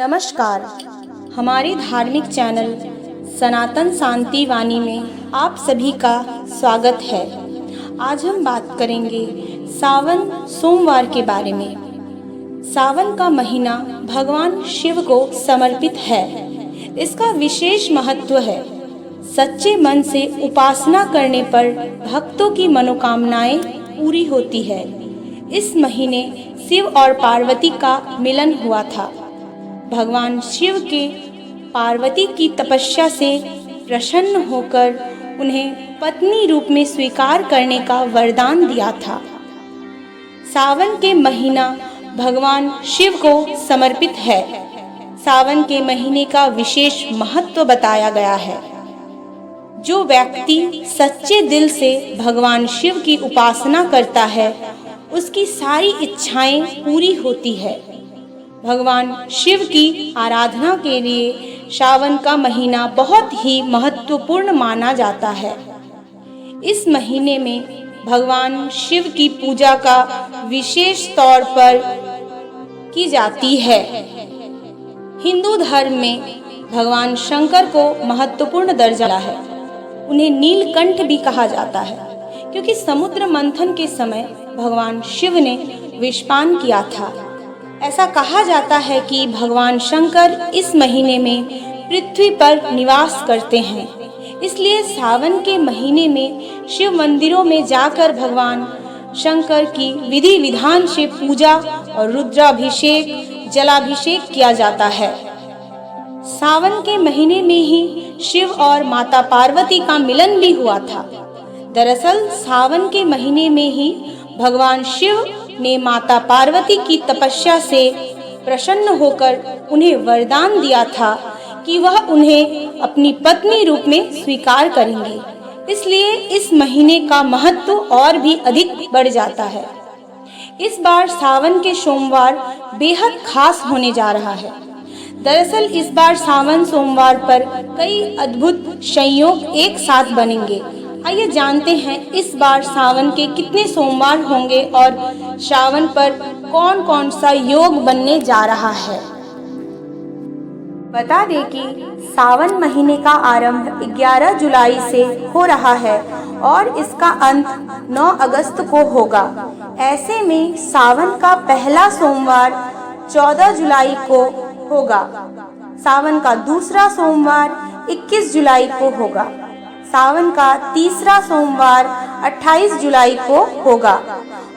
नमस्कार। हमारे धार्मिक चैनल सनातन शांति वाणी में आप सभी का स्वागत है। आज हम बात करेंगे सावन सोमवार के बारे में। सावन का महीना भगवान शिव को समर्पित है। इसका विशेष महत्व है। सच्चे मन से उपासना करने पर भक्तों की मनोकामनाएं पूरी होती है। इस महीने शिव और पार्वती का मिलन हुआ था। भगवान शिव के पार्वती की तपस्या से प्रसन्न होकर उन्हें पत्नी रूप में स्वीकार करने का वरदान दिया था। सावन के महीना भगवान शिव को समर्पित है। सावन के महीने का विशेष महत्व बताया गया है। जो व्यक्ति सच्चे दिल से भगवान शिव की उपासना करता है, उसकी सारी इच्छाएं पूरी होती है। भगवान शिव की आराधना के लिए सावन का महीना बहुत ही महत्वपूर्ण माना जाता है। इस महीने में भगवान शिव की पूजा का विशेष तौर पर की जाती है। हिंदू धर्म में भगवान शंकर को महत्वपूर्ण दर्जा है। उन्हें नीलकंठ भी कहा जाता है, क्योंकि समुद्र मंथन के समय भगवान शिव ने विषपान किया था। ऐसा कहा जाता है कि भगवान शंकर इस महीने में पृथ्वी पर निवास करते हैं। इसलिए सावन के महीने में शिव मंदिरों में जाकर भगवान शंकर की विधि विधान से पूजा और रुद्राभिषेक, जलाभिषेक किया जाता है। सावन के महीने में ही शिव और माता पार्वती का मिलन भी हुआ था। दरअसल सावन के महीने में ही भगवान शिव ने माता पार्वती की तपस्या से प्रसन्न होकर उन्हें वरदान दिया था कि वह उन्हें अपनी पत्नी रूप में स्वीकार करेंगे। इसलिए इस महीने का महत्व और भी अधिक बढ़ जाता है। इस बार सावन के सोमवार बेहद खास होने जा रहा है। दरअसल इस बार सावन सोमवार पर कई अद्भुत संयोग एक साथ बनेंगे। आइए जानते हैं इस बार सावन के कितने सोमवार होंगे और सावन पर कौन कौन सा योग बनने जा रहा है। बता दें कि सावन महीने का आरंभ 11 जुलाई से हो रहा है और इसका अंत 9 अगस्त को होगा। ऐसे में सावन का पहला सोमवार 14 जुलाई को होगा। सावन का दूसरा सोमवार 21 जुलाई को होगा। सावन का तीसरा सोमवार 28 जुलाई को होगा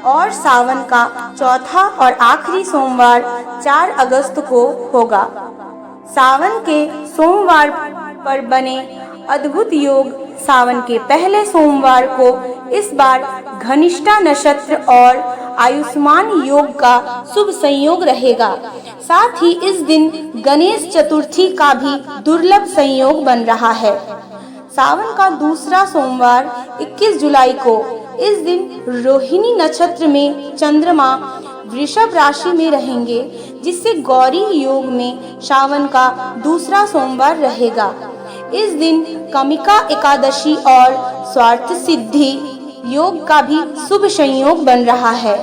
और सावन का चौथा और आखिरी सोमवार 4 अगस्त को होगा। सावन के सोमवार पर बने अद्भुत योग सावन के पहले सोमवार को इस बार घनिष्ठा नक्षत्र और आयुष्मान योग का शुभ संयोग रहेगा। साथ ही इस दिन गणेश चतुर्थी का भी दुर्लभ संयोग बन रहा है। सावन का दूसरा सोमवार 21 जुलाई को इस दिन रोहिणी नक्षत्र में चंद्रमा वृषभ राशि में रहेंगे, जिससे गौरी योग में सावन का दूसरा सोमवार रहेगा। इस दिन कमिका एकादशी और स्वार्थ सिद्धि योग का भी शुभ संयोग बन रहा है।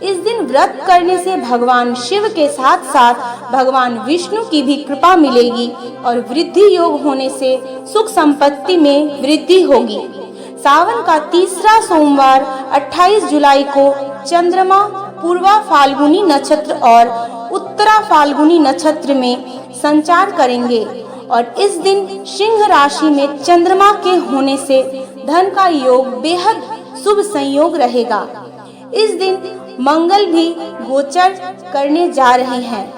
इस दिन व्रत करने से भगवान शिव के साथ साथ भगवान विष्णु की भी कृपा मिलेगी और वृद्धि योग होने से सुख संपत्ति में वृद्धि होगी। सावन का तीसरा सोमवार 28 जुलाई को चंद्रमा पूर्वा फाल्गुनी नक्षत्र और उत्तरा फाल्गुनी नक्षत्र में संचार करेंगे और इस दिन सिंह राशि में चंद्रमा के होने से धन का योग बेहद शुभ संयोग रहेगा। इस दिन मंगल भी गोचर करने जा रहे हैं।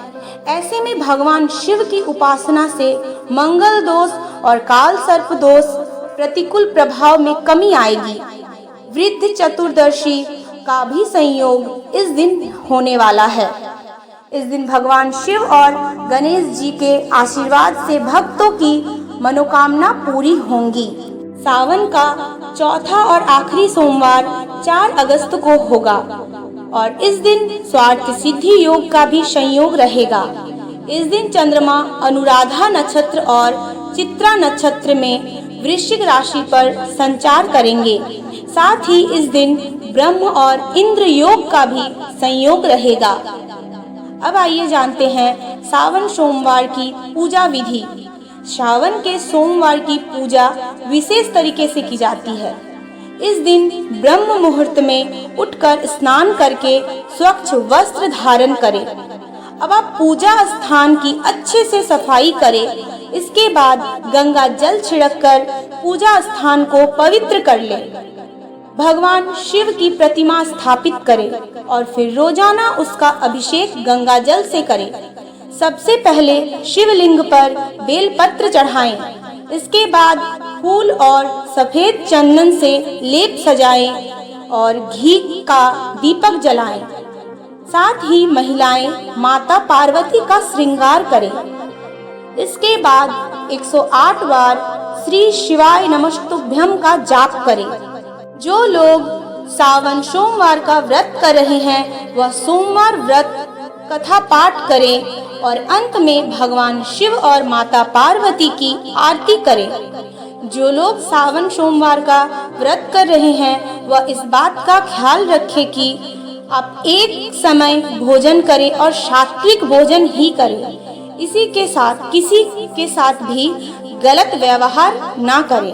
ऐसे में भगवान शिव की उपासना से मंगल दोष और काल सर्प दोष प्रतिकूल प्रभाव में कमी आएगी। वृद्ध चतुर्दशी का भी संयोग इस दिन होने वाला है। इस दिन भगवान शिव और गणेश जी के आशीर्वाद से भक्तों की मनोकामना पूरी होंगी। सावन का चौथा और आखिरी सोमवार 4 अगस्त को होगा और इस दिन स्वार्थ सिद्धि योग का भी संयोग रहेगा। इस दिन चंद्रमा अनुराधा नक्षत्र और चित्रा नक्षत्र में वृश्चिक राशि पर संचार करेंगे। साथ ही इस दिन ब्रह्म और इंद्र योग का भी संयोग रहेगा। अब आइए जानते हैं सावन सोमवार की पूजा विधि। श्रावण के सोमवार की पूजा विशेष तरीके से की जाती है। इस दिन ब्रह्म मुहूर्त में उठकर स्नान करके स्वच्छ वस्त्र धारण करें। अब आप पूजा स्थान की अच्छे से सफाई करें। इसके बाद गंगा जल छिड़ककर पूजा स्थान को पवित्र कर लें। भगवान शिव की प्रतिमा स्थापित करें और फिर रोजाना उसका अभिषेक गंगा जल से करें। सबसे पहले शिवलिंग पर बेलपत्र चढ़ाएं। इसके बाद फूल और सफेद चंदन से लेप सजाएं और घी का दीपक जलाएं। साथ ही महिलाएं माता पार्वती का श्रृंगार करें। इसके बाद 108 बार श्री शिवाय नमस्तुभ्यम का जाप करें। जो लोग सावन सोमवार का व्रत कर रहे हैं वह सोमवार व्रत कथा पाठ करें और अंत में भगवान शिव और माता पार्वती की आरती करें। जो लोग सावन सोमवार का व्रत कर रहे हैं वह इस बात का ख्याल रखें कि आप एक समय भोजन करें और सात्विक भोजन ही करें। इसी के साथ किसी के साथ भी गलत व्यवहार ना करें।